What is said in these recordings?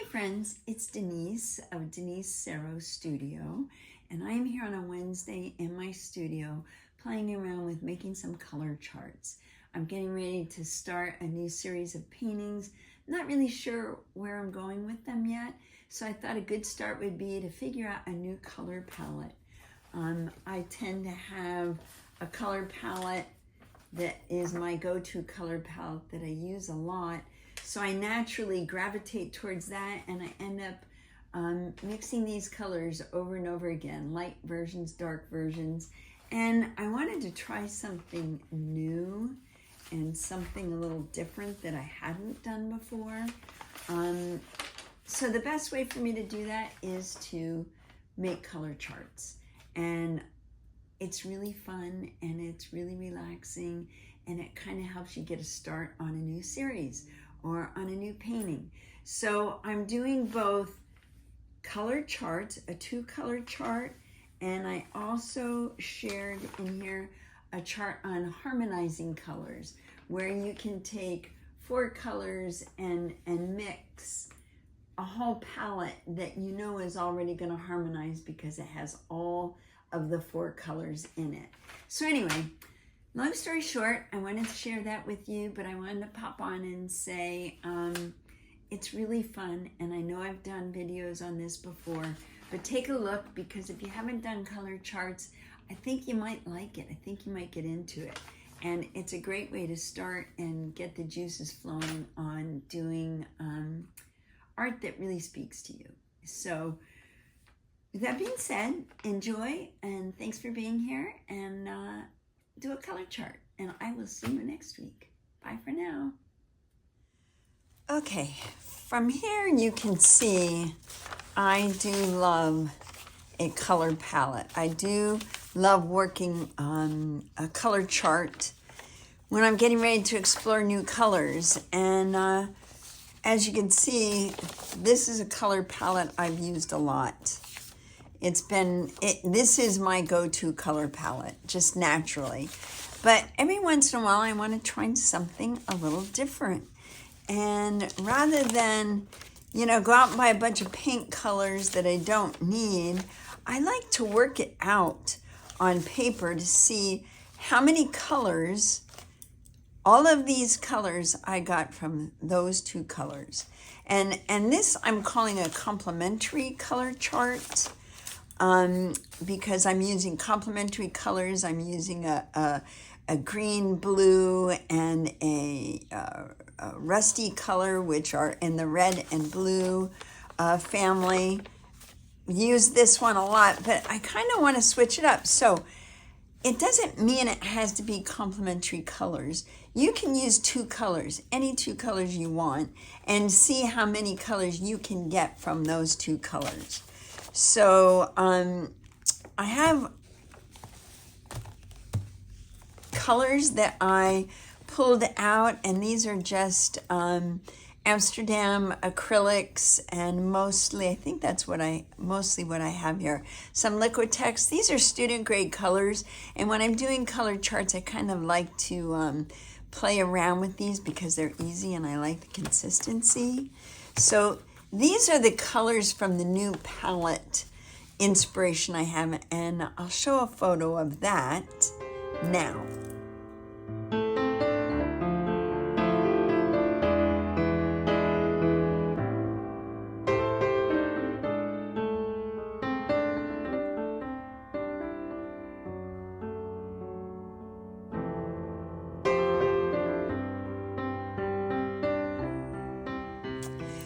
friends, it's Denise of Denise Sero Studio, and I'm here on a Wednesday in my studio playing around with making some color charts. I'm getting ready to start a new series of paintings. Not really sure where I'm going with them yet, so I thought a good start would be to figure out a new color palette. I tend to have a color palette that is my go-to color palette that I use a lot. So I naturally gravitate towards that, and I end up mixing these colors over and over again, light versions, dark versions. And I wanted to try something new and something a little different that I hadn't done before. So the best way for me to do that is to make color charts. And it's really fun and it's really relaxing, and it kind of helps you get a start on a new series or on a new painting. So I'm doing both color charts, a 2-color chart, and I also shared in here a chart on harmonizing colors, where you can take 4 colors and mix a whole palette that you know is already going to harmonize because it has all of the 4 colors in it. So anyway, long story short, I wanted to share that with you, but I wanted to pop on and say it's really fun, and I know I've done videos on this before, but take a look, because if you haven't done color charts, I think you might like it. I think you might get into it. And it's a great way to start and get the juices flowing on doing art that really speaks to you. So with that being said, enjoy, and thanks for being here, and do a color chart, and I will see you next week. Bye for now. Okay, from here you can see I do love a color palette. I do love working on a color chart when I'm getting ready to explore new colors. And as you can see, this is a color palette I've used a lot. This is my go-to color palette, just naturally. But every once in a while, I want to try something a little different. And rather than, go out and buy a bunch of paint colors that I don't need, I like to work it out on paper to see how many colors, all of these colors I got from those 2 colors. And this I'm calling a complementary color chart. Because I'm using complementary colors. I'm using a green, blue, and a rusty color, which are in the red and blue family. Use this one a lot, but I kind of want to switch it up. So it doesn't mean it has to be complementary colors. You can use 2 colors, any 2 colors you want, and see how many colors you can get from those 2 colors. So I have colors that I pulled out, and these are just Amsterdam acrylics, and mostly, I think that's mostly what I have here. Some Liquitex. These are student grade colors, and when I'm doing color charts, I kind of like to play around with these because they're easy and I like the consistency. So these are the colors from the new palette inspiration I have, and I'll show a photo of that now.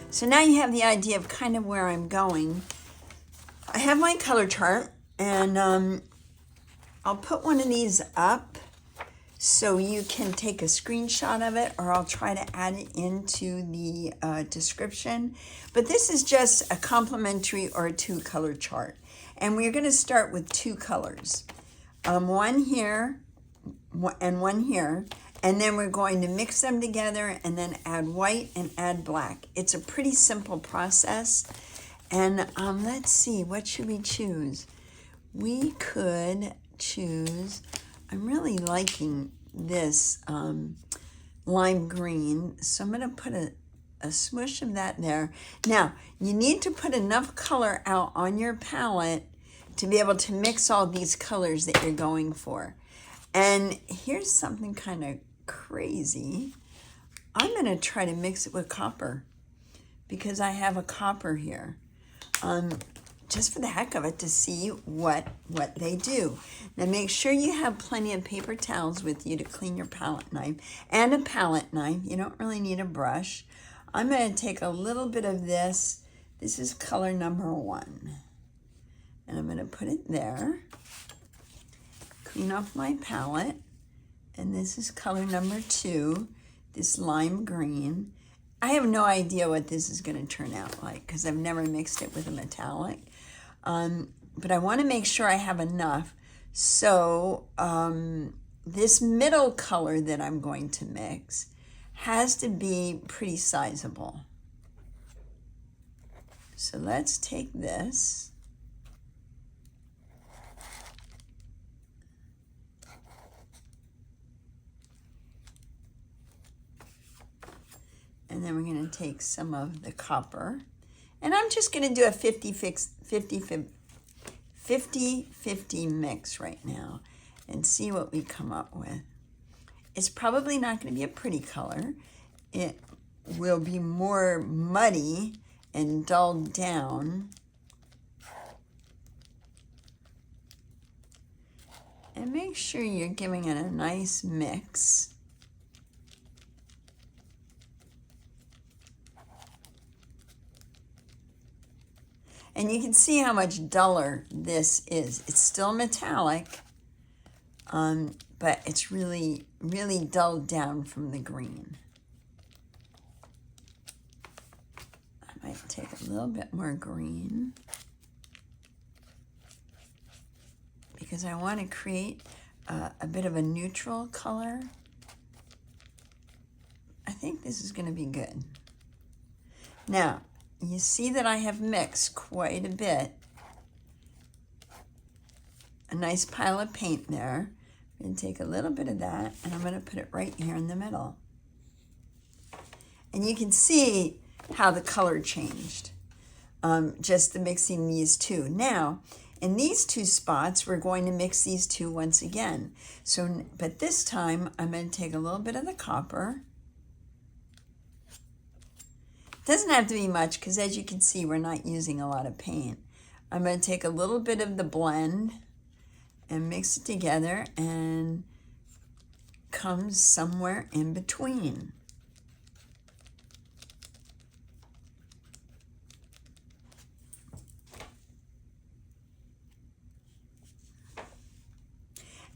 So now you have the idea of kind of where I'm going. I have my color chart, and I'll put one of these up so you can take a screenshot of it, or I'll try to add it into the description. But this is just a complementary or a 2-color chart. And we're going to start with 2 colors. One here and one here. And then we're going to mix them together and then add white and add black. It's a pretty simple process. And let's see, what should we choose? We could choose, I'm really liking this lime green. So I'm gonna put a smoosh of that there. Now, you need to put enough color out on your palette to be able to mix all these colors that you're going for. And here's something kind of crazy. I'm going to try to mix it with copper because I have a copper here. Just for the heck of it, to see what they do. Now make sure you have plenty of paper towels with you to clean your palette knife, and a palette knife. You don't really need a brush. I'm going to take a little bit of this. This is color number 1. And I'm going to put it there. Clean off my palette. And this is color number 2, this lime green. I have no idea what this is going to turn out like because I've never mixed it with a metallic. But I want to make sure I have enough. So this middle color that I'm going to mix has to be pretty sizable. So let's take this. And then we're going to take some of the copper. And I'm just going to do a 50-50 mix right now and see what we come up with. It's probably not going to be a pretty color. It will be more muddy and dulled down. And make sure you're giving it a nice mix. And you can see how much duller this is. It's still metallic, but it's really, really dulled down from the green. I might take a little bit more green because I want to create a bit of a neutral color. I think this is going to be good. Now, you see that I have mixed quite a bit. A nice pile of paint there. I'm going to take a little bit of that and I'm going to put it right here in the middle. And you can see how the color changed, just the mixing these two. Now, in these two spots, we're going to mix these two once again. So, but this time, I'm going to take a little bit of the copper. Doesn't have to be much because as you can see, we're not using a lot of paint. I'm going to take a little bit of the blend and mix it together and comes somewhere in between.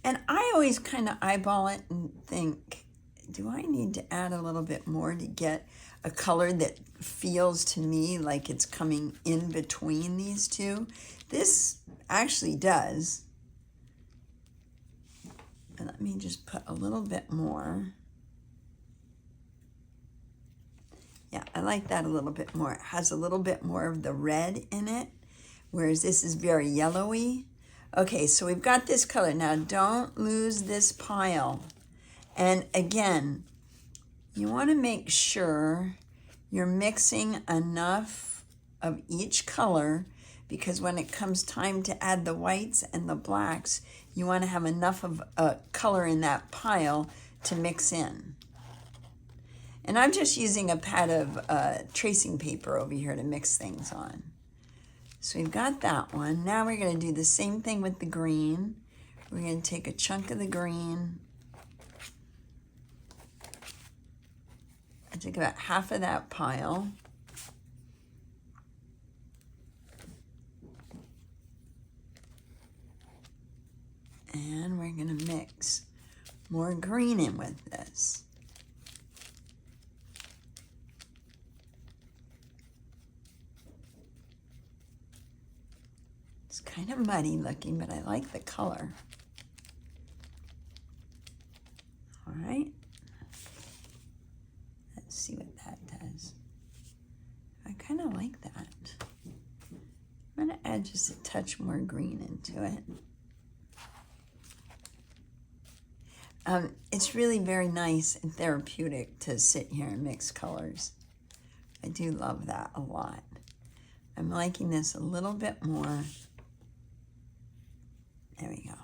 And I always kind of eyeball it and think, do I need to add a little bit more to get a color that feels to me like it's coming in between these two? This actually does. And let me just put a little bit more. Yeah, I like that a little bit more. It has a little bit more of the red in it, whereas this is very yellowy. Okay, so we've got this color. Now, don't lose this pile. And again, you want to make sure you're mixing enough of each color, because when it comes time to add the whites and the blacks, you want to have enough of a color in that pile to mix in. And I'm just using a pad of tracing paper over here to mix things on. So we've got that one. Now we're going to do the same thing with the green. We're going to take a chunk of the green. I took about half of that pile. And we're going to mix more green in with this. It's kind of muddy looking, but I like the color. All right. Let's see what that does. I kind of like that. I'm going to add just a touch more green into it. It's really very nice and therapeutic to sit here and mix colors. I do love that a lot. I'm liking this a little bit more. There we go.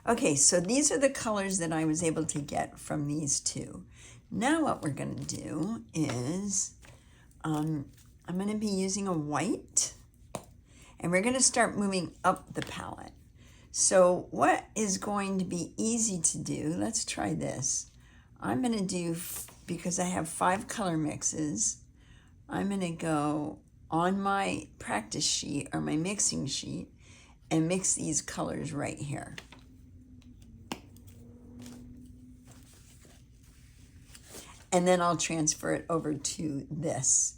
Okay, so these are the colors that I was able to get from these two. Now what we're going to do is I'm going to be using a white, and we're going to start moving up the palette. So what is going to be easy to do, let's try this. I'm going to do, because I have 5 color mixes, I'm going to go on my practice sheet or my mixing sheet and mix these colors right here. And then I'll transfer it over to this,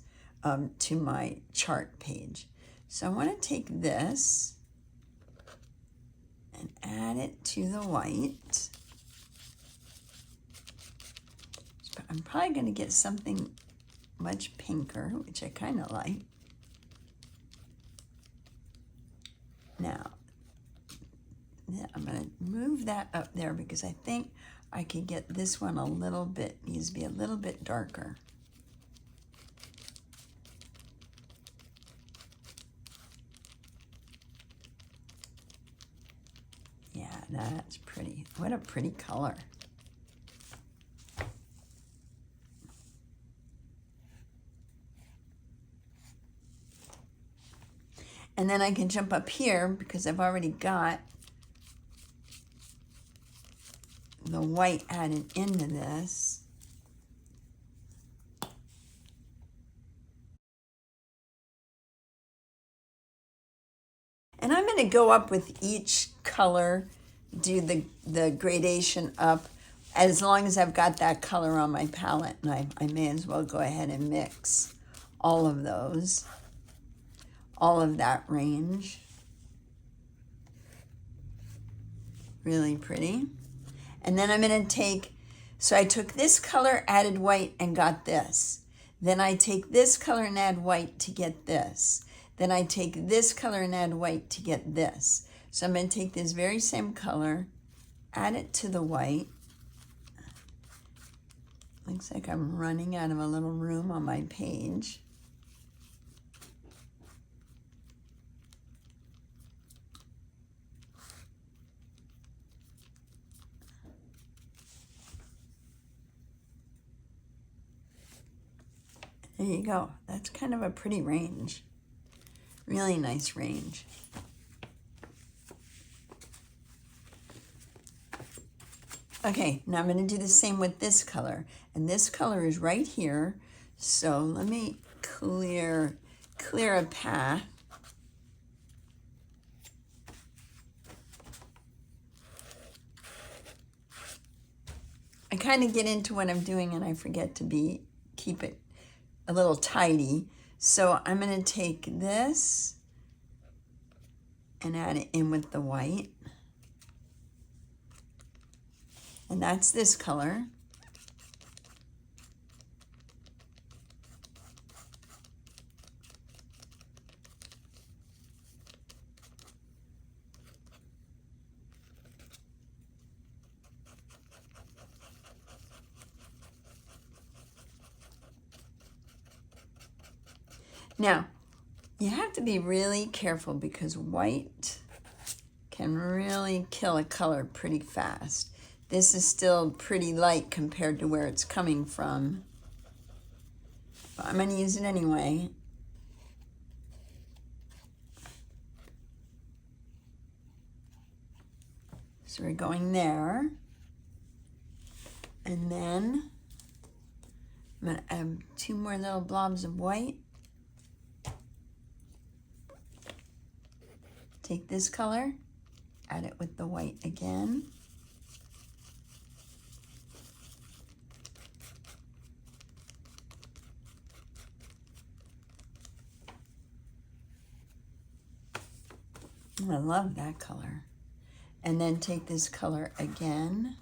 to my chart page. So I want to take this and add it to the white. I'm probably going to get something much pinker, which I kind of like. Now, I'm going to move that up there because I think I could get this one a little bit, needs to be a little bit darker. Yeah, that's pretty. What a pretty color. And then I can jump up here because I've already got the white added into this. And I'm going to go up with each color, do the gradation up, as long as I've got that color on my palette. And I may as well go ahead and mix all of those, all of that range. Really pretty. And then I'm going to take, so I took this color, added white, and got this. Then I take this color and add white to get this. Then I take this color and add white to get this. So I'm going to take this very same color, add it to the white. Looks like I'm running out of a little room on my page. There you go. That's kind of a pretty range. Really nice range. Okay, now I'm going to do the same with this color. And this color is right here. So let me clear a path. I kind of get into what I'm doing and I forget to keep it a little tidy. So I'm going to take this and add it in with the white. And that's this color. Now, you have to be really careful because white can really kill a color pretty fast. This is still pretty light compared to where it's coming from. But I'm going to use it anyway. So we're going there. And then I'm going to add 2 more little blobs of white. Take this color, add it with the white again. I love that color. And then take this color again.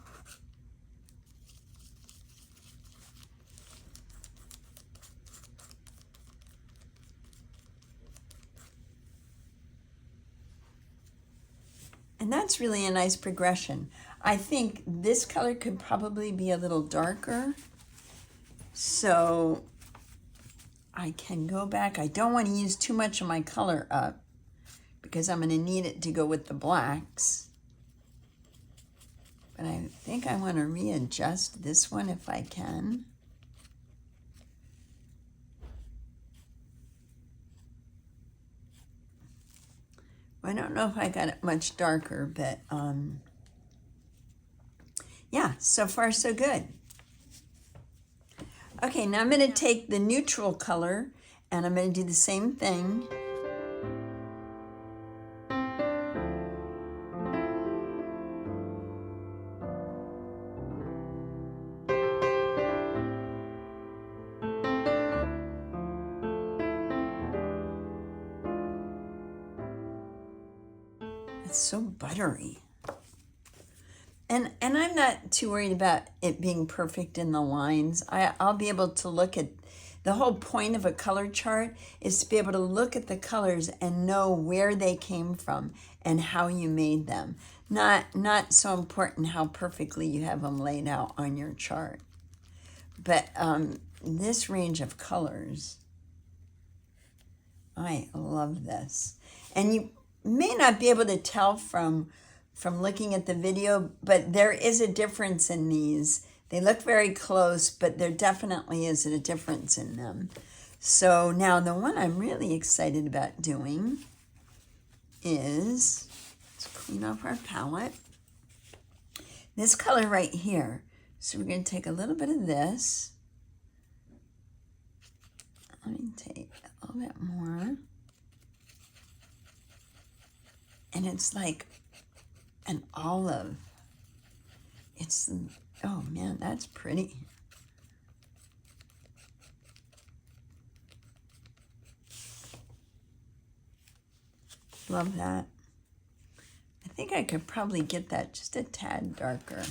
And that's really a nice progression. I think this color could probably be a little darker. So I can go back. I don't want to use too much of my color up because I'm going to need it to go with the blacks. But I think I want to readjust this one if I can. I don't know if I got it much darker, but yeah, so far so good. Okay, now I'm going to take the neutral color and I'm going to do the same thing. It's so buttery. And I'm not too worried about it being perfect in the lines. I'll be able to look at, the whole point of a color chart is to be able to look at the colors and know where they came from and how you made them. Not so important how perfectly you have them laid out on your chart. But this range of colors, I love this. And you may not be able to tell from looking at the video, but there is a difference in these. They look very close, but there definitely is a difference in them. So now the one I'm really excited about doing is, let's clean off our palette. This color right here. So we're going to take a little bit of this. Let me take a little bit more. And it's like an olive. It's, oh man, that's pretty. Love that. I think I could probably get that just a tad darker.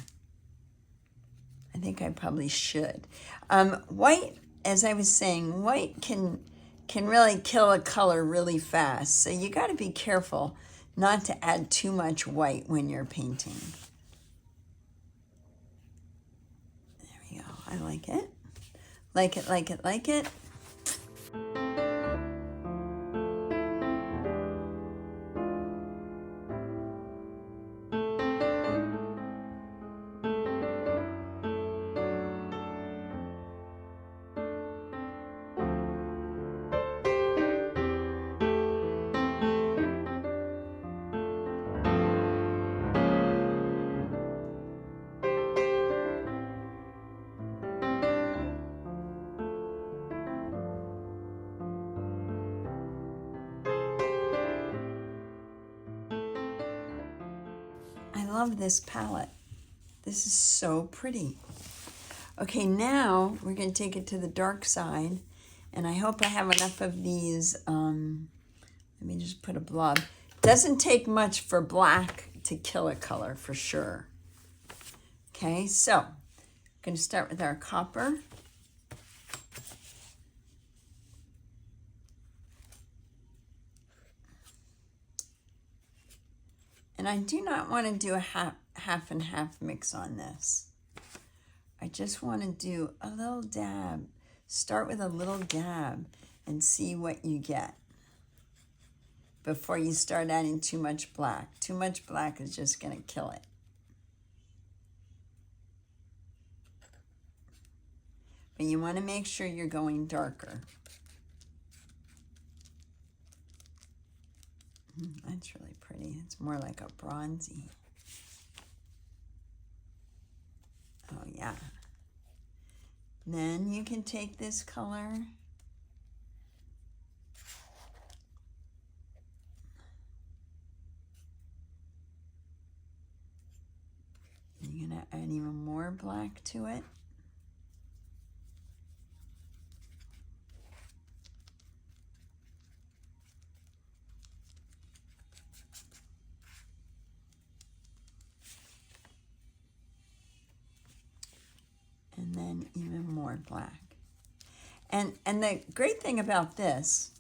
I think I probably should. White, as I was saying, white can really kill a color really fast. So you got to be careful not to add too much white when you're painting. There we go. I like it. Like it, like it, like it. I love this palette. This is so pretty. Okay, now we're going to take it to the dark side, and I hope I have enough of these. Let me just put a blob. Doesn't take much for black to kill a color for sure. Okay, so I'm going to start with our copper. And I do not want to do a half and half mix on this. I just want to do a little dab. Start with a little dab and see what you get before you start adding too much black. Too much black is just going to kill it. But you want to make sure you're going darker. That's really pretty. It's more like a bronzy. Oh yeah. Then you can take this color and you're gonna add even more black to it. And then even more black. And the great thing about this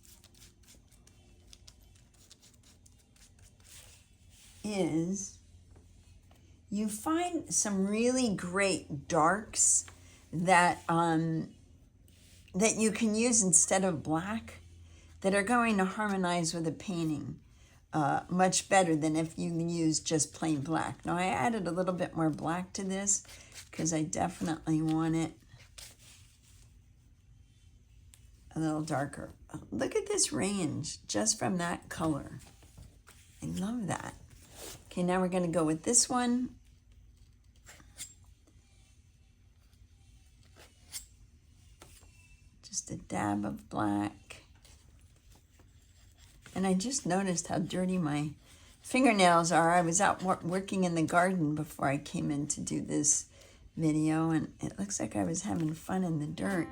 is you find some really great darks that that you can use instead of black that are going to harmonize with a painting much better than if you use just plain black. Now I added a little bit more black to this because I definitely want it a little darker. Look at this range just from that color. I love that. Okay, now we're going to go with this one. Just a dab of black. And I just noticed how dirty my fingernails are. I was out working in the garden before I came in to do this video, and it looks like I was having fun in the dirt.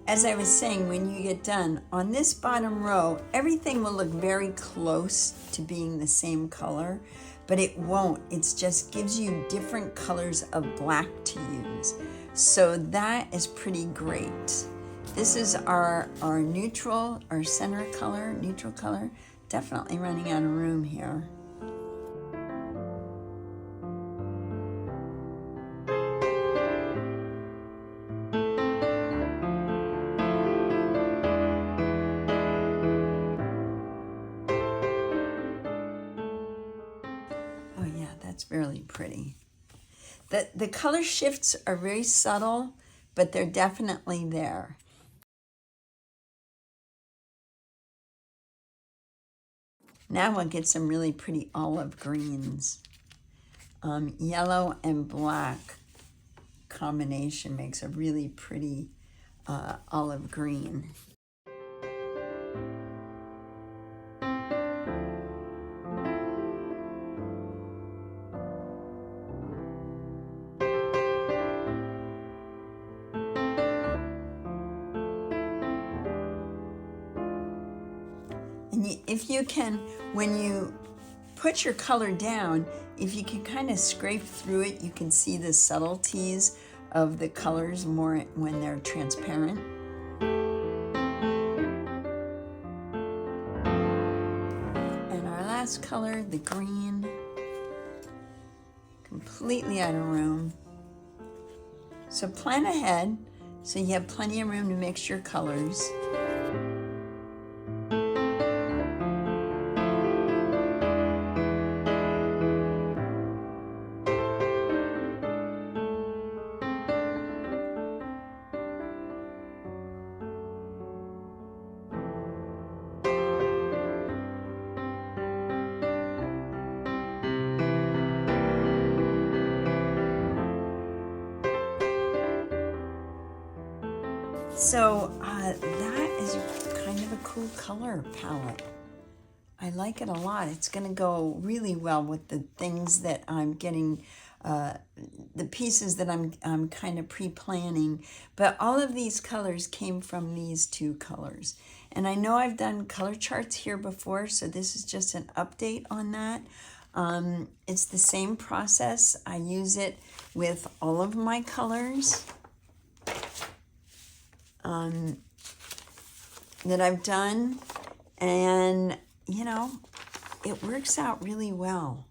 As I was saying, when you get done, on this bottom row, everything will look very close to being the same color, but it won't. It just gives you different colors of black to use. So that is pretty great. This is our neutral, our center color, neutral color. Definitely running out of room here. That's really pretty. The color shifts are very subtle, but they're definitely there. Now we'll get some really pretty olive greens. Yellow and black combination makes a really pretty olive green. And if you can, when you put your color down, if you can kind of scrape through it, you can see the subtleties of the colors more when they're transparent. And our last color, the green, completely out of room. So plan ahead so you have plenty of room to mix your colors. So that is kind of a cool color palette. I like it a lot. It's going to go really well with the things that I'm getting, the pieces that I'm kind of pre-planning. But all of these colors came from these two colors. And I know I've done color charts here before, so this is just an update on that. It's the same process. I use it with all of my colors that I've done, and you know, it works out really well.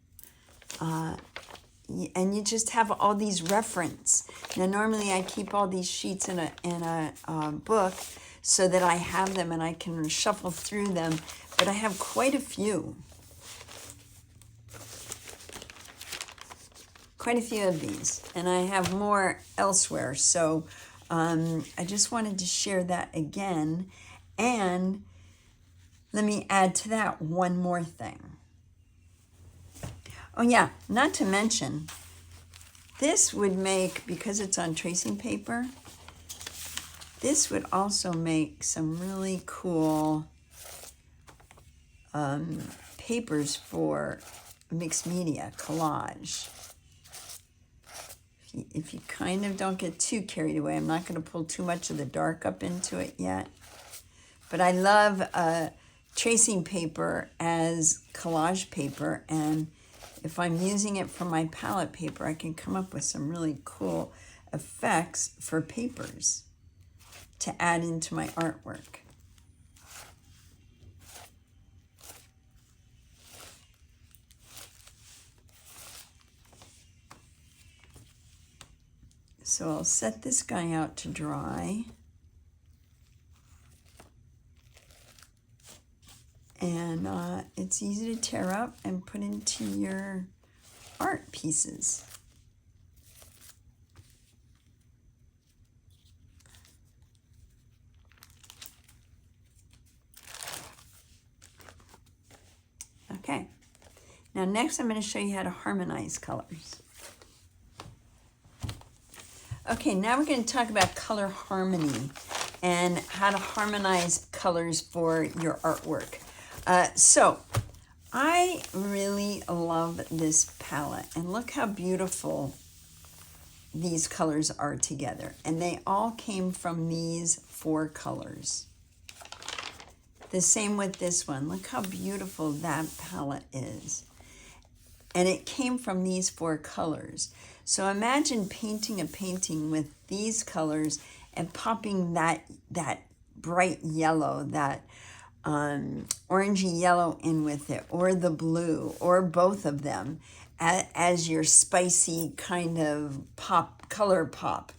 And you just have all these reference. Now normally I keep all these sheets in a book so that I have them and I can shuffle through them, but I have quite a few. Quite a few of these, and I have more elsewhere. So I just wanted to share that again. And let me add to that one more thing. Oh yeah, not to mention, this would make, because it's on tracing paper, this would also make some really cool papers for mixed media, collage. If you kind of don't get too carried away, I'm not going to pull too much of the dark up into it yet. But I love tracing paper as collage paper, and if I'm using it for my palette paper, I can come up with some really cool effects for papers. to add into my artwork. So I'll set this guy out to dry. And it's easy to tear up and put into your art pieces. Okay, now next I'm going to show you how to harmonize colors. Okay, now we're going to talk about color harmony and how to harmonize colors for your artwork. So I really love this palette, and look how beautiful these colors are together. And they all came from these 4 colors. The same with this one. Look how beautiful that palette is. And it came from these 4 colors. So imagine painting a painting with these colors and popping that bright yellow, that orangey yellow in with it, or the blue, or both of them as your spicy kind of color pop.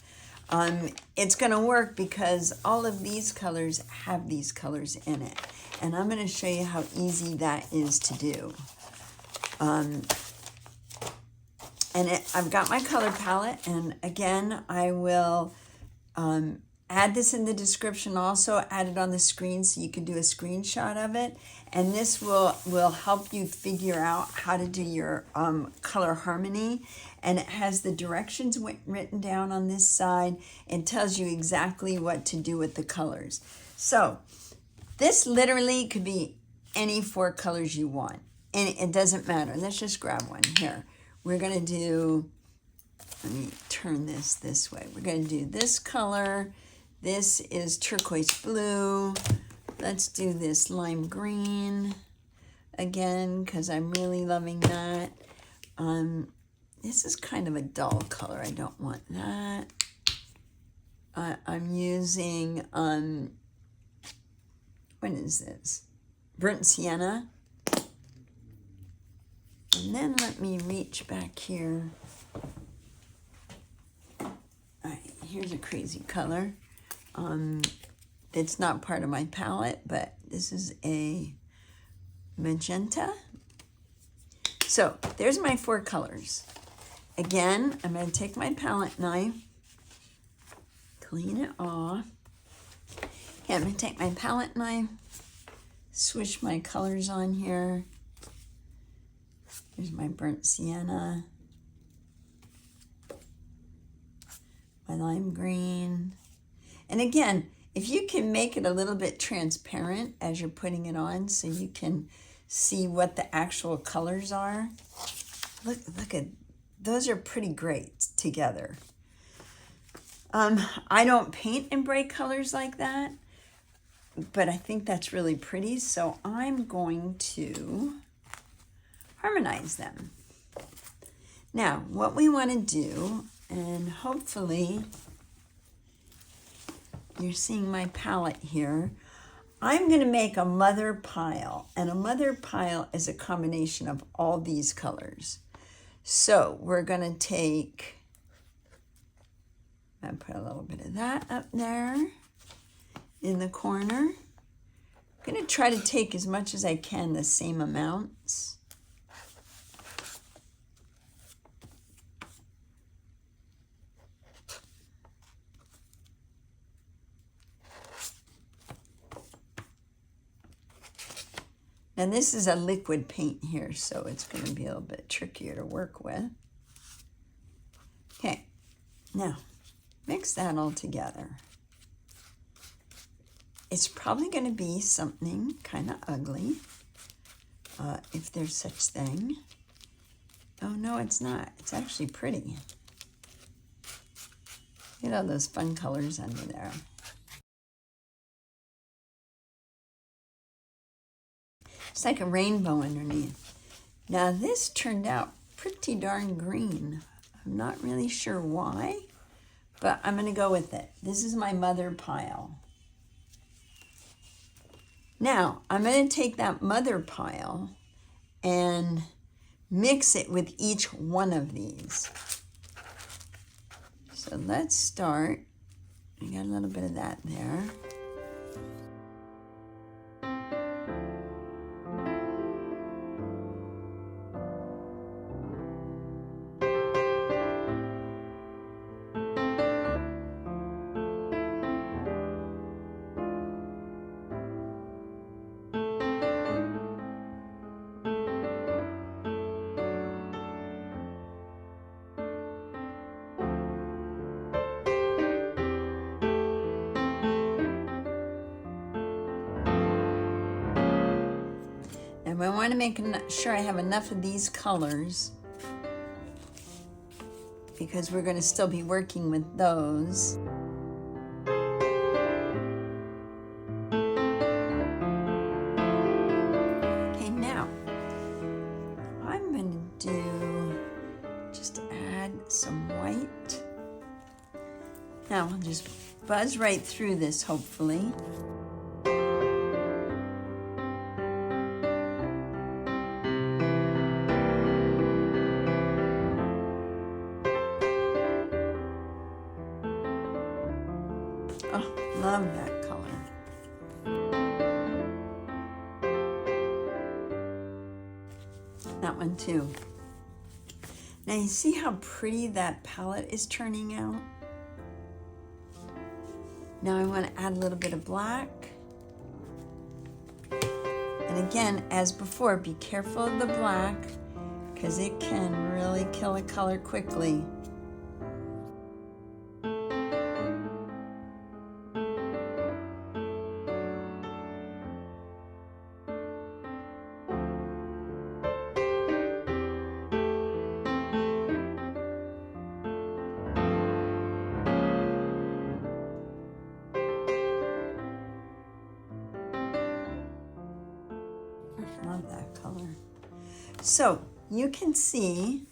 It's going to work because all of these colors have these colors in it. And I'm going to show you how easy that is to do. I've got my color palette, and again, I will add this in the description, also add it on the screen so you can do a screenshot of it. And this will help you figure out how to do your color harmony. And it has the directions written down on this side and tells you exactly what to do with the colors. So this literally could be any 4 colors you want. And it doesn't matter. Let's just grab one here. We're going to do, let me turn this way. We're going to do this color. This is turquoise blue. Let's do this lime green again, because I'm really loving that. This is kind of a dull color. I don't want that. I'm using, what is this? Burnt sienna. And then let me reach back here. All right, here's a crazy color. It's not part of my palette, but this is a magenta. So there's my 4 colors. Again, I'm going to take my palette knife, clean it off. Okay, I'm going to take my palette knife, swish my colors on here. Here's my burnt sienna, my lime green. And again, if you can make it a little bit transparent as you're putting it on so you can see what the actual colors are. Look at, those are pretty great together. I don't paint in bright colors like that, but I think that's really pretty. So I'm going to harmonize them. Now, what we want to do, and hopefully you're seeing my palette here, I'm going to make a mother pile, and a mother pile is a combination of all these colors. So we're going to take, I put a little bit of that up there in the corner. I'm going to try to take as much as I can, the same amounts. And this is a liquid paint here, so it's going to be a little bit trickier to work with. Okay, now mix that all together. It's probably going to be something kind of ugly, if there's such thing. Oh no, it's not. It's actually pretty. Look at all those fun colors under there. It's like a rainbow underneath. Now this turned out pretty darn green. I'm not really sure why, but I'm going to go with it. This is my mother pile. Now, I'm going to take that mother pile and mix it with each one of these. So let's start. I got a little bit of that there. And I want to make sure I have enough of these colors because we're going to still be working with those. Okay, now I'm going to do, just add some white. Now I'll just buzz right through this, hopefully. Oh, love that color. That one too. Now you see how pretty that palette is turning out? Now I want to add a little bit of black. And again, as before, be careful of the black because it can really kill a color quickly. Love that color. So you can see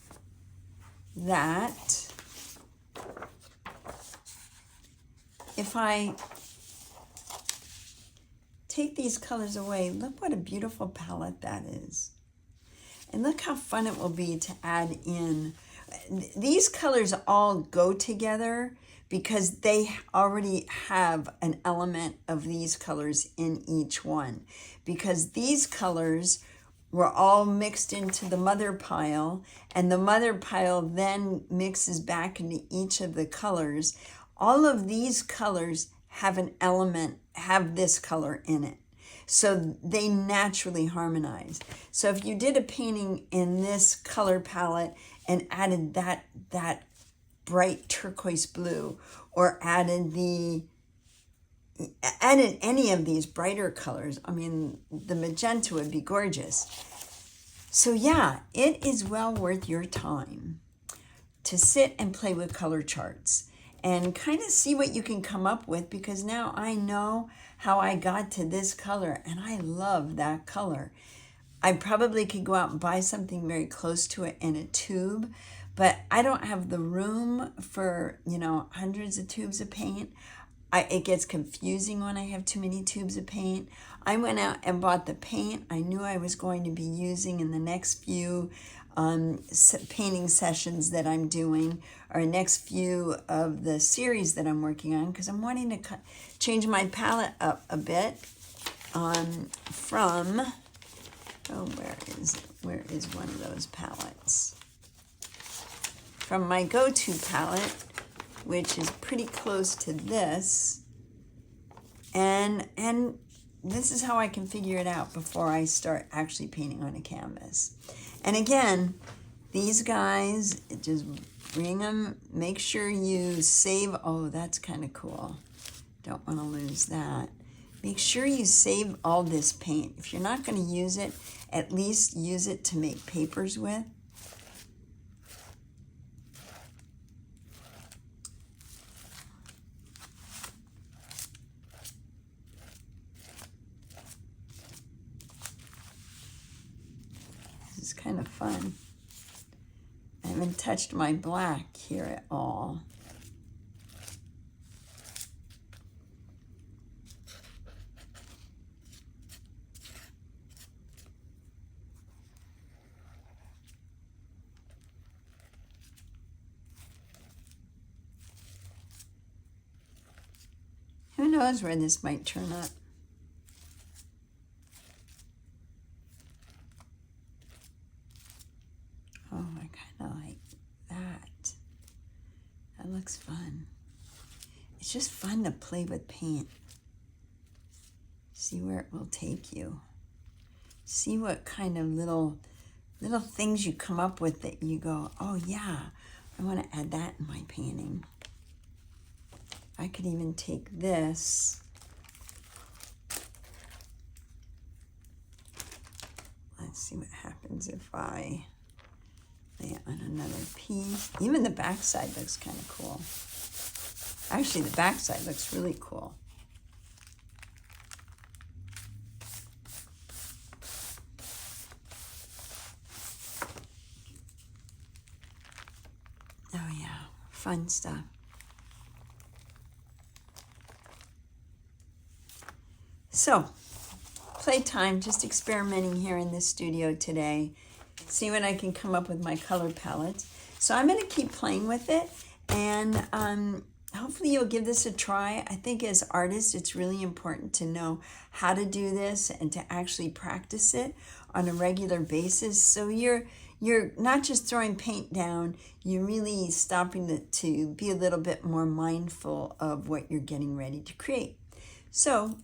that if I take these colors away, look what a beautiful palette that is. And look how fun it will be to add in. These colors all go together because they already have an element of these colors in each one. Because these colors were all mixed into the mother pile, and the mother pile then mixes back into each of the colors. All of these colors have an element, have this color in it. So they naturally harmonize. So if you did a painting in this color palette and added that bright turquoise blue, or added any of these brighter colors, I mean, the magenta would be gorgeous. So yeah, it is well worth your time to sit and play with color charts and kind of see what you can come up with, because now I know how I got to this color and I love that color. I probably could go out and buy something very close to it in a tube, but I don't have the room for, hundreds of tubes of paint. It gets confusing when I have too many tubes of paint. I went out and bought the paint I knew I was going to be using in the next few painting sessions that I'm doing, or next few of the series that I'm working on, because I'm wanting to change my palette up a bit from, where is one of those palettes? From my go-to palette, which is pretty close to this, and this is how I can figure it out before I start actually painting on a canvas. And again, these guys, just bring them, make sure you save, oh, that's kind of cool. Don't want to lose that. Make sure you save all this paint. If you're not going to use it, at least use it to make papers with. This is kind of fun. I haven't touched my black here at all. knows where this might turn up. Oh, I kind of like that. That looks fun. It's just fun to play with paint. See where it will take you. See what kind of little things you come up with that you go, oh yeah, I want to add that in my painting. I could even take this. Let's see what happens if I lay it on another piece. Even the back side looks kind of cool. Actually, the back side looks really cool. Oh yeah, fun stuff. So, playtime, just experimenting here in the studio today. See what I can come up with my color palettes. So I'm going to keep playing with it, and hopefully you'll give this a try. I think as artists, it's really important to know how to do this and to actually practice it on a regular basis. So you're not just throwing paint down, you're really stopping to be a little bit more mindful of what you're getting ready to create. So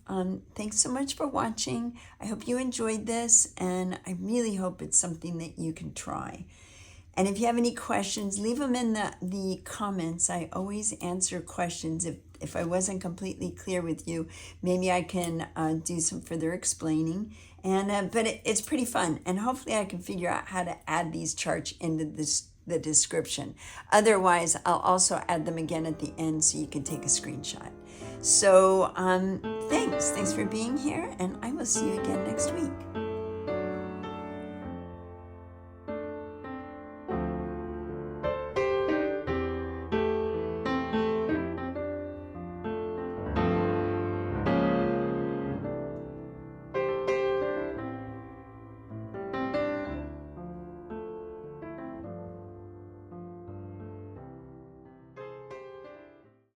thanks so much for watching. I hope you enjoyed this, and I really hope it's something that you can try. And if you have any questions, leave them in the comments. I always answer questions. If I wasn't completely clear with you, maybe I can do some further explaining. And but it's pretty fun, and hopefully I can figure out how to add these charts into the description. Otherwise, I'll also add them again at the end so you can take a screenshot. So thanks for being here, and I will see you again next week.